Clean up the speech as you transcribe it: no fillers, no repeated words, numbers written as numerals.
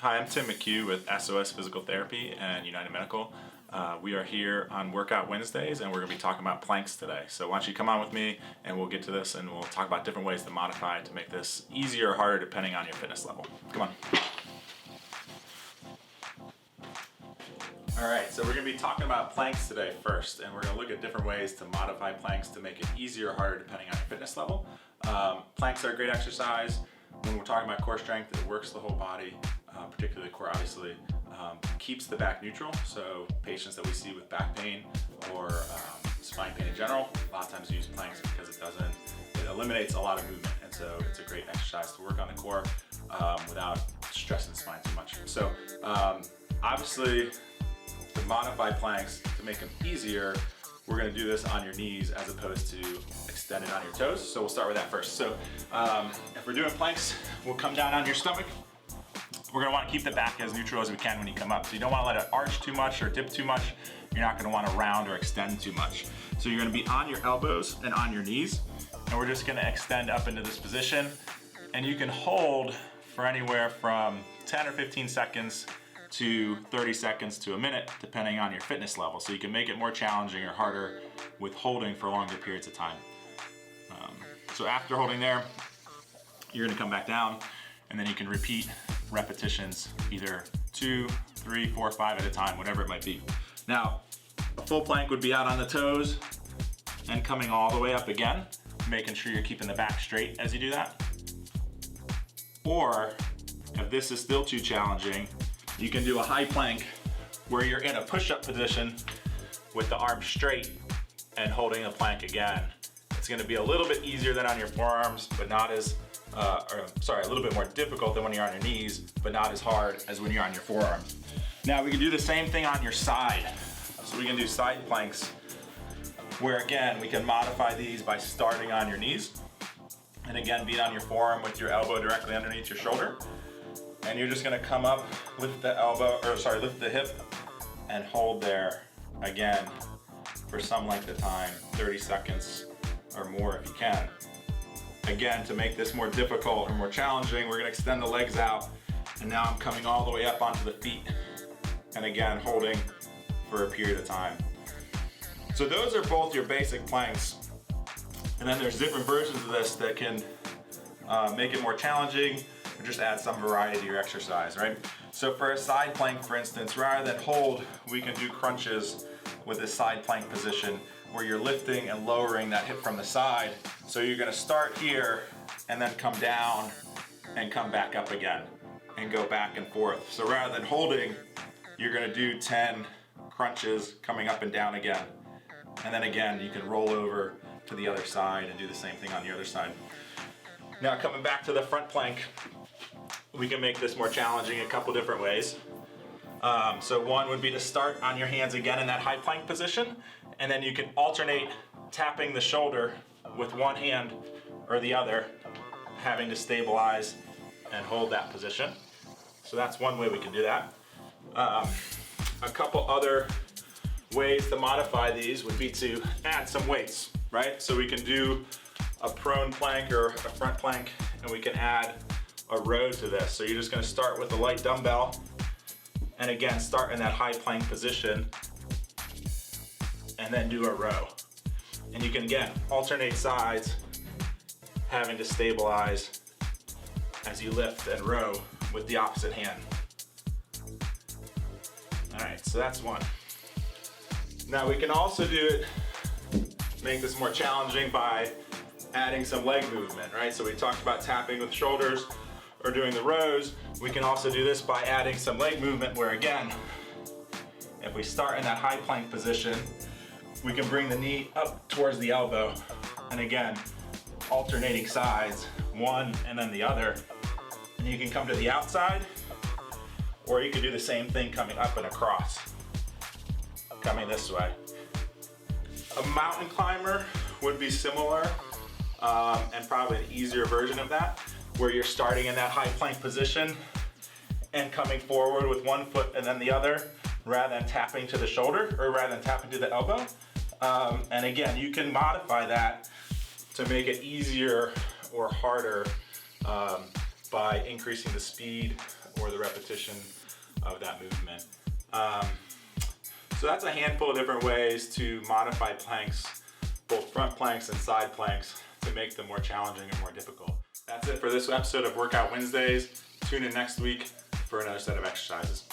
Hi, I'm Tim McHugh with SOS Physical Therapy and United Medical. We are here on Workout Wednesdays and we're going to be talking about planks today. So why don't you come on with me and we'll get to this and we'll talk about different ways to modify to make this easier or harder depending on your fitness level. Come on. Alright, so we're going to be talking about planks today first, and we're going to look at different ways to modify planks to make it easier or harder depending on your fitness level. Planks are a great exercise. When we're talking about core strength, it works the whole body, particularly core obviously. Keeps the back neutral, so patients that we see with back pain or spine pain in general, a lot of times use planks because it eliminates a lot of movement, and so it's a great exercise to work on the core without stressing the spine too much. So obviously, to modify planks to make them easier, we're going to do this on your knees as opposed to extended on your toes. So we'll start with that first. So if we're doing planks, we'll come down on your stomach. We're going to want to keep the back as neutral as we can when you come up. So you don't want to let it arch too much or dip too much. You're not going to want to round or extend too much. So you're going to be on your elbows and on your knees. And we're just going to extend up into this position. And you can hold for anywhere from 10 or 15 seconds to 30 seconds to a minute, depending on your fitness level. So you can make it more challenging or harder with holding for longer periods of time. So after holding there, you're gonna come back down, and then you can repeat repetitions, either 2, 3, 4, 5 at a time, whatever it might be. Now, a full plank would be out on the toes and coming all the way up again, making sure you're keeping the back straight as you do that. Or, if this is still too challenging, you can do a high plank where you're in a push-up position with the arms straight and holding the plank again. It's gonna be a little bit easier than on your forearms, but not as, a little bit more difficult than when you're on your knees, but not as hard as when you're on your forearms. Now we can do the same thing on your side. So we can do side planks where again, we can modify these by starting on your knees and again, being on your forearm with your elbow directly underneath your shoulder. And you're just gonna come up, lift the hip and hold there again for some length of time, 30 seconds or more if you can. Again, to make this more difficult or more challenging, we're gonna extend the legs out, and now I'm coming all the way up onto the feet, and again, holding for a period of time. So those are both your basic planks. And then there's different versions of this that can make it more challenging, or just add some variety to your exercise, right? So for a side plank, for instance, rather than hold, we can do crunches with a side plank position where you're lifting and lowering that hip from the side. So you're gonna start here and then come down and come back up again and go back and forth. So rather than holding, you're gonna do 10 crunches coming up and down again. And then again, you can roll over to the other side and do the same thing on the other side. Now coming back to the front plank, we can make this more challenging a couple different ways. So one would be to start on your hands again in that high plank position, and then you can alternate tapping the shoulder with one hand or the other, having to stabilize and hold that position. So that's one way we can do that. A couple other ways to modify these would be to add some weights, right? So we can do a prone plank or a front plank, and we can add a row to this. So you're just gonna start with a light dumbbell, and again, start in that high plank position, and then do a row. And you can, again, alternate sides, having to stabilize as you lift and row with the opposite hand. All right, so that's one. Now we can also do it, make this more challenging by adding some leg movement, right? So we talked about tapping with shoulders or doing the rows. We can also do this by adding some leg movement where again, if we start in that high plank position, we can bring the knee up towards the elbow. And again, alternating sides, one and then the other. And you can come to the outside, or you can do the same thing coming up and across, coming this way. A mountain climber would be similar, and probably an easier version of that, where you're starting in that high plank position and coming forward with one foot and then the other, rather than tapping to the shoulder or rather than tapping to the elbow. And again, you can modify that to make it easier or harder by increasing the speed or the repetition of that movement. So that's a handful of different ways to modify planks, both front planks and side planks, to make them more challenging and more difficult. That's it for this episode of Workout Wednesdays. Tune in next week for another set of exercises.